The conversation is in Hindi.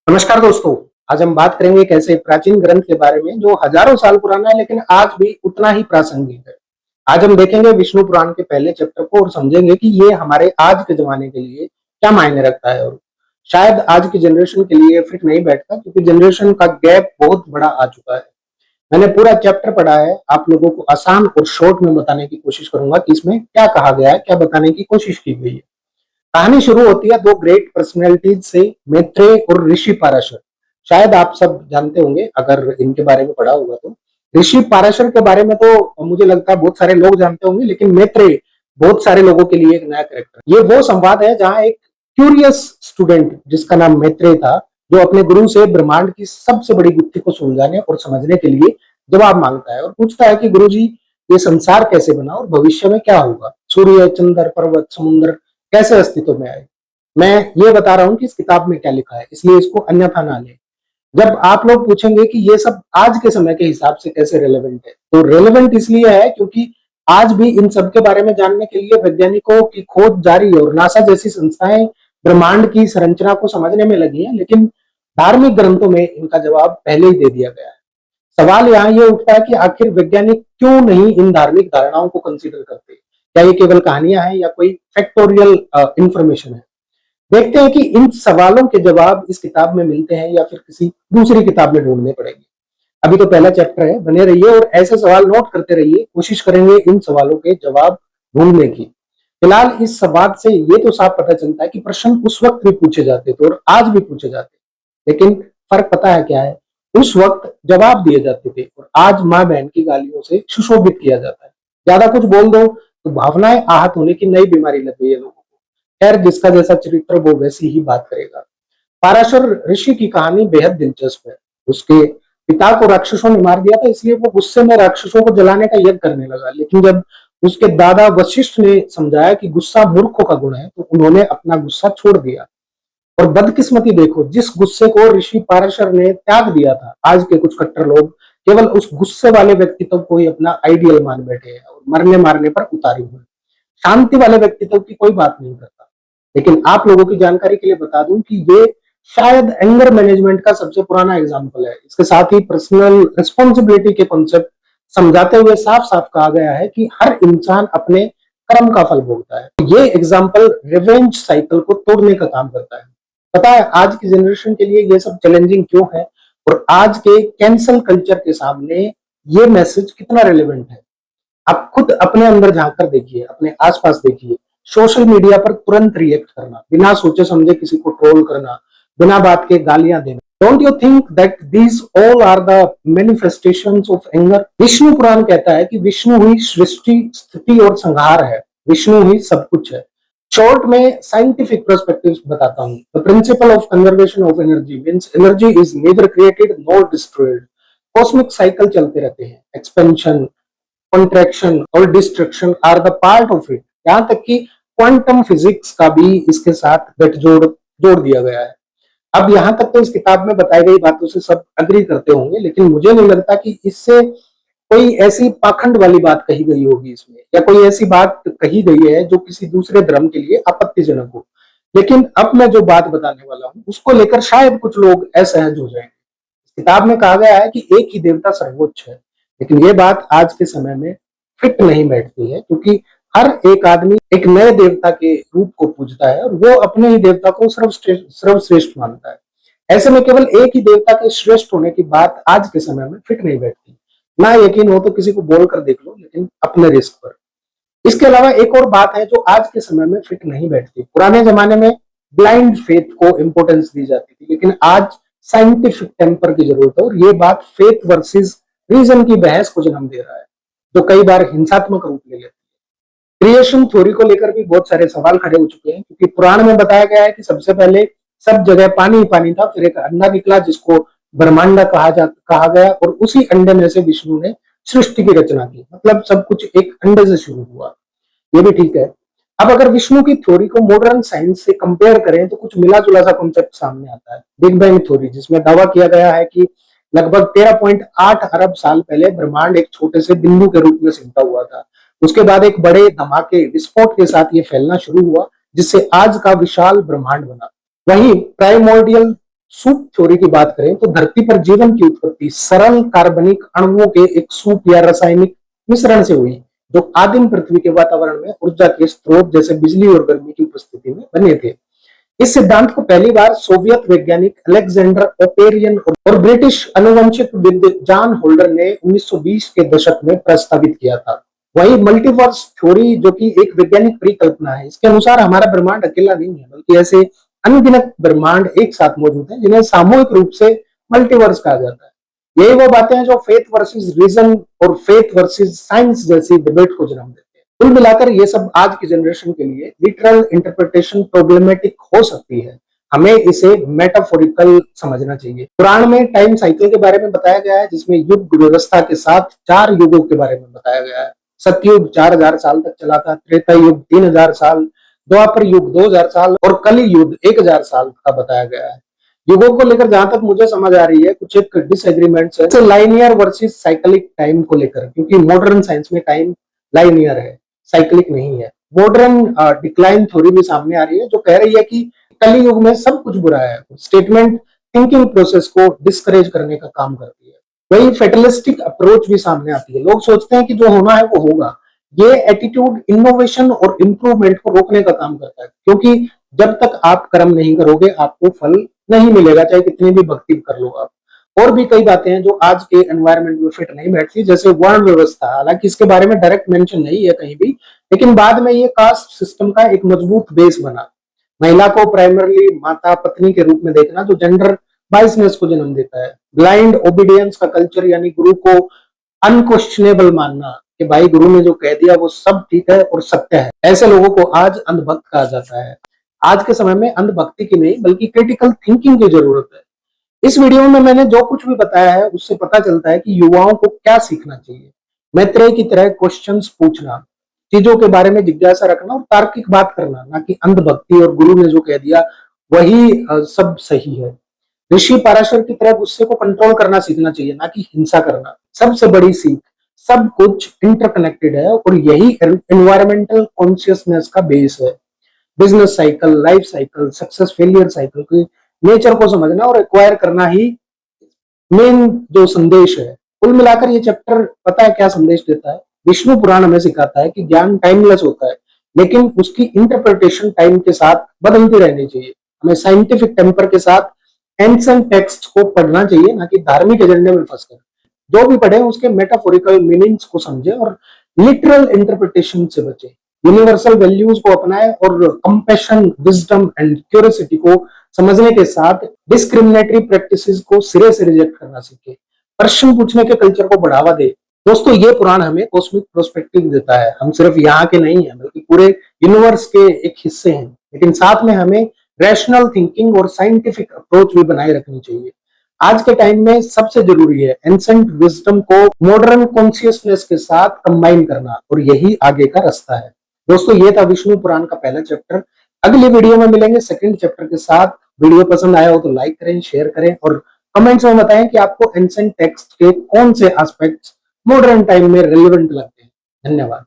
नमस्कार दोस्तों। आज हम बात करेंगे एक ऐसे प्राचीन ग्रंथ के बारे में जो हजारों साल पुराना है लेकिन आज भी उतना ही प्रासंगिक है। आज हम देखेंगे विष्णु पुराण के पहले चैप्टर को और समझेंगे कि ये हमारे आज के जमाने के लिए क्या मायने रखता है। और शायद आज की जनरेशन के लिए फिट नहीं बैठता क्योंकि जनरेशन का गैप बहुत बड़ा आ चुका है। मैंने पूरा चैप्टर पढ़ा है, आप लोगों को आसान और शॉर्ट में बताने की कोशिश करूंगा कि इसमें क्या कहा गया है, क्या बताने की कोशिश की गई है। कहानी शुरू होती है दो ग्रेट पर्सनैलिटीज से, मैत्रेय और ऋषि पाराशर। शायद आप सब जानते होंगे अगर इनके बारे में पढ़ा होगा तो। ऋषि पाराशर के बारे में तो मुझे लगता है बहुत सारे लोग जानते होंगे, लेकिन मैत्रेय बहुत सारे लोगों के लिए एक नया कैरेक्टर। ये वो संवाद है जहां एक क्यूरियस स्टूडेंट जिसका नाम मैत्रेय था, जो अपने गुरु से ब्रह्मांड की सबसे बड़ी गुत्थी को सुलझाने और समझने के लिए जवाब मांगता है और पूछता है कि गुरुजी, ये संसार कैसे बना और भविष्य में क्या होगा? सूर्य, चंद्र, पर्वत, समुद्र कैसे अस्तित्व में आए? मैं ये बता रहा हूं कि इस किताब में क्या लिखा है, इसलिए इसको अन्यथा ना लें। जब आप लोग पूछेंगे कि ये सब आज के समय के हिसाब से कैसे रेलेवेंट है, तो रेलेवेंट इसलिए है क्योंकि आज भी इन सब के बारे में जानने के लिए वैज्ञानिकों की खोज जारी है और नासा जैसी संस्थाएं ब्रह्मांड की संरचना को समझने में लगी हैं, लेकिन धार्मिक ग्रंथों में इनका जवाब पहले ही दे दिया गया है। सवाल यहाँ ये उठता है कि आखिर वैज्ञानिक क्यों नहीं इन धार्मिक धारणाओं को कंसीडर करते? क्या ये केवल कहानियां हैं या कोई फैक्टोरियल इंफॉर्मेशन है? देखते हैं कि इन सवालों के जवाब इस किताब में मिलते हैं या फिर किसी दूसरी किताब में ढूंढने पड़ेंगे। अभी तो पहला चैप्टर है, बने रहिए और ऐसे सवाल नोट करते रहिए, कोशिश करेंगे इन सवालों के जवाब ढूंढने की। फिलहाल इस संवाद से ये तो साफ पता चलता है कि प्रश्न उस वक्त भी पूछे जाते थे और आज भी पूछे जाते, लेकिन फर्क पता है क्या है? उस वक्त जवाब दिए जाते थे और आज माँ बहन की गालियों से सुशोभित किया जाता है। ज्यादा कुछ बोल दो तो भावनाएं आहत होने की नई बीमारी लग गई है लोगों को। खैर, जिसका जैसा चरित्र वो वैसी ही बात करेगा। पाराशर ऋषि की कहानी बेहद दिलचस्प है। उसके पिता को राक्षसों ने मार दिया था, इसलिए वो गुस्से में राक्षसों को जलाने का यज्ञ करने लगा। लेकिन जब उसके दादा वशिष्ठ ने समझाया कि गुस्सा मूर्खों का गुण है, तो उन्होंने अपना गुस्सा छोड़ दिया। और बदकिस्मती देखो, जिस गुस्से को ऋषि पाराशर ने त्याग दिया था, आज के कुछ कट्टर लोग केवल उस गुस्से वाले व्यक्तित्व को ही अपना आइडियल मान बैठे हैं और मरने मारने पर उतारे हुए। शांति वाले व्यक्तित्व की कोई बात नहीं करता। लेकिन आप लोगों की जानकारी के लिए बता दूं कि ये शायद एंगर मैनेजमेंट का सबसे पुराना एग्जाम्पल है। इसके साथ ही पर्सनल रिस्पॉन्सिबिलिटी के कॉन्सेप्ट समझाते हुए साफ साफ कहा गया है कि हर इंसान अपने कर्म का फल भोगता है। ये एग्जाम्पल रिवेंज साइकिल को तोड़ने का काम करता है। पता है आज की जनरेशन के लिए ये सब चैलेंजिंग क्यों है और आज के कैंसल कल्चर के सामने ये मैसेज कितना रिलेवेंट है? आप खुद अपने अंदर झांक कर देखिए, अपने आसपास देखिए। सोशल मीडिया पर तुरंत रिएक्ट करना, बिना सोचे समझे किसी को ट्रोल करना, बिना बात के गालियां देना, don't you think that these all are the manifestations of anger? Vishnu Purana कहता है कि विष्णु ही सृष्टि, स्थिति और संहार है। विष्णु ही सब कुछ है। शॉर्ट में साइंटिफिक पर्सपेक्टिव बताता हूं। The principle of conservation of energy means energy is neither created nor destroyed. Cosmic cycle चलते रहते हैं। एक्सपेंशन, कॉन्ट्रैक्शन और destruction are the part of it. यहां तक कि क्वांटम फिजिक्स का भी इसके साथ गठजोड़ जोड़ दिया गया है। अब यहां तक तो इस किताब में बताई गई बातों से सब अग्री करते होंगे, लेकिन मुझे नहीं लगता कि इससे कोई ऐसी पाखंड वाली बात कही गई होगी इसमें, या कोई ऐसी बात कही गई है जो किसी दूसरे धर्म के लिए आपत्तिजनक हो। लेकिन अब मैं जो बात बताने वाला हूं उसको लेकर शायद कुछ लोग असहज हो जाएंगे। किताब में कहा गया है कि एक ही देवता सर्वोच्च है, लेकिन ये बात आज के समय में फिट नहीं बैठती है क्योंकि हर एक आदमी एक नए देवता के रूप को पूजता है और वो अपने ही देवता को सर्वश्रेष्ठ मानता है। ऐसे में केवल एक ही देवता के श्रेष्ठ होने की बात आज के समय में फिट नहीं बैठती। ना यकीन हो तो किसी को बोल कर देख लो, लेकिन अपने रिस्क पर। इसके अलावा एक और बात है जो आज के समय में फिट नहीं बैठती। पुराने जमाने में ब्लाइंड फेथ को इंपॉर्टेंस दी जाती थी, लेकिन आज साइंटिफिक टेम्पर की जरूरत है और ये बात फेथ वर्सेस रीजन की बहस को जन्म दे रहा है, जो कई बार हिंसात्मक रूप ले लेती है। क्रिएशन थ्योरी को लेकर भी बहुत सारे सवाल खड़े हो चुके हैं, क्योंकि पुराण में बताया गया है कि सबसे पहले सब जगह पानी ही पानी था, फिर एक अंडा निकला जिसको ब्रह्मांड कहा गया और उसी अंडे में से विष्णु ने सृष्टि की रचना की। मतलब सब कुछ एक अंडे से शुरू हुआ। ये भी ठीक है। अब अगर विष्णु की थ्योरी को मॉडर्न साइंस से कंपेयर करें तो कुछ मिला जुला सा कॉन्सेप्ट सामने आता है। बिग बैंग थ्योरी, जिसमें दावा किया गया है कि लगभग 13.8 अरब साल पहले ब्रह्मांड एक छोटे से बिंदु के रूप में सिमटा हुआ था। उसके बाद एक बड़े धमाके, विस्फोट के साथ ये फैलना शुरू हुआ, जिससे आज का विशाल ब्रह्मांड बना। वहीं प्राइमोर्डियल सूप थ्योरी की बात करें तो धरती पर जीवन की उत्पत्ति सरल कार्बनिक अणुओं के एक सूप या रासायनिक मिश्रण से हुई, जो आदिम पृथ्वी के वातावरण में ऊर्जा के स्रोत जैसे बिजली और गर्मी की उपस्थिति में बने थे। इस सिद्धांत को पहली बार सोवियत वैज्ञानिक अलेक्जेंडर ओपेरियन और ब्रिटिश आनुवंशिकविद जॉन होल्डर ने 1920 के दशक में प्रस्तावित किया था। वही मल्टीवर्स थ्योरी, जो कि एक वैज्ञानिक परिकल्पना है, इसके अनुसार हमारा ब्रह्मांड अकेला नहीं है, बल्कि ऐसे अनगिनत ब्रह्मांड एक साथ मौजूद हैं, जिन्हें सामूहिक रूप से मल्टीवर्स कहा जाता है। यही वो बातें हैं जो फेथ वर्सेस रीजन और फेथ वर्सेस साइंस जैसी डिबेट को जन्म देती है। कुल मिलाकर ये सब आज की जनरेशन के लिए लिटरल इंटरप्रिटेशन प्रॉब्लमेटिक हो सकती है, हमें इसे मेटाफोरिकल समझना चाहिए। पुराण में टाइम साइकिल के बारे में बताया गया है, जिसमें युग व्यवस्था के साथ 4 युगों के बारे में बताया गया है। सतयुग 4000 साल तक चला था, त्रेता युग 3000 साल, द्वापर युग 2000 साल और कली युग 1000 साल का बताया गया है। युगों को लेकर जहां तक मुझे समझ आ रही है, कुछ एक डिसएग्रीमेंट्स है लाइनियर वर्सेस साइक्लिक टाइम को लेकर, क्योंकि मॉडर्न साइंस में टाइम लाइनियर है, साइक्लिक नहीं है। मॉडर्न डिक्लाइन थ्योरी भी सामने आ रही है, जो कह रही है कि कली युग में सब कुछ बुरा है। स्टेटमेंट थिंकिंग प्रोसेस को डिस्करेज करने का काम करती है। वही फेटलिस्टिक अप्रोच भी सामने आती है, लोग सोचते हैं कि जो होना है वो होगा। ये एटीट्यूड इनोवेशन और इंप्रूवमेंट को रोकने का काम करता है, क्योंकि जब तक आप कर्म नहीं करोगे आपको फल नहीं मिलेगा, चाहे कितनी भी भक्ति कर लो आप। और भी कई बातें हैं जो आज के एनवायरनमेंट में फिट नहीं बैठती, जैसे वर्ण व्यवस्था। हालांकि इसके बारे में डायरेक्ट मेंशन नहीं है कहीं भी, लेकिन बाद में ये कास्ट सिस्टम का एक मजबूत बेस बना। महिला को प्राइमरली माता पत्नी के रूप में देखना, जो जेंडर बाइसनेस को जन्म देता है। ब्लाइंड ओबीडियंस का कल्चर, यानी गुरु को अनक्वेश्चनेबल मानना कि भाई गुरु ने जो कह दिया वो सब ठीक है और सत्य है। ऐसे लोगों को आज अंधभक्त कहा जाता है। आज के समय में अंधभक्ति की नहीं बल्कि क्रिटिकल थिंकिंग की जरूरत है। इस वीडियो में मैंने जो कुछ भी बताया है उससे पता चलता है कि युवाओं को क्या सीखना चाहिए। मैत्रेय की तरह क्वेश्चंस पूछना, चीजों के बारे में जिज्ञासा रखना और तार्किक बात करना, ना कि अंधभक्ति और गुरु ने जो कह दिया वही सब सही है। ऋषि पाराशर की तरह गुस्से को कंट्रोल करना सीखना चाहिए, ना कि हिंसा करना। सबसे बड़ी सीख, सब कुछ इंटरकनेक्टेड है और यही एनवायरमेंटल कॉन्शियसनेस का बेस है। Business cycle, life cycle, success failure cycle की नेचर को समझना और एक्वायर करना ही मेन जो संदेश है। कुल मिलाकर ये चैप्टर पता है क्या संदेश देता है? विष्णु पुराण हमें सिखाता है कि ज्ञान टाइमलेस होता है, लेकिन उसकी इंटरप्रिटेशन टाइम के साथ बदलती रहनी चाहिए। हमें साइंटिफिक टेम्पर के साथ एंशिएंट टेक्स्ट को पढ़ना चाहिए, ना कि धार्मिक एजेंडे में फंसकर। जो भी पढ़े उसके मेटाफोरिकल मीनिंग्स को समझे और लिटरल इंटरप्रिटेशन से बचे। यूनिवर्सल वैल्यूज को अपनाए और कंपैशन, विजडम एंड क्यूरियोसिटी को समझने के साथ डिस्क्रिमिनेटरी प्रैक्टिसेस को सिरे से रिजेक्ट करना सीखे। प्रश्न पूछने के कल्चर को बढ़ावा दे। दोस्तों, ये पुराण हमें कॉस्मिक प्रोस्पेक्टिव देता है। हम सिर्फ यहाँ के नहीं है बल्कि पूरे यूनिवर्स के एक हिस्से हैं, लेकिन साथ में हमें रैशनल थिंकिंग और साइंटिफिक अप्रोच भी बनाए रखनी चाहिए। आज के टाइम में सबसे जरूरी है एंसेंट विजडम को मॉडर्न कॉन्शियसनेस के साथ कंबाइन करना, और यही आगे का रास्ता है। दोस्तों, ये था विष्णु पुराण का पहला चैप्टर। अगली वीडियो में मिलेंगे सेकंड चैप्टर के साथ। वीडियो पसंद आया हो तो लाइक करें, शेयर करें और कमेंट्स में बताएं कि आपको एंसेंट टेक्स्ट के कौन से एस्पेक्ट्स मॉडर्न टाइम में रिलेवेंट लगते हैं। धन्यवाद।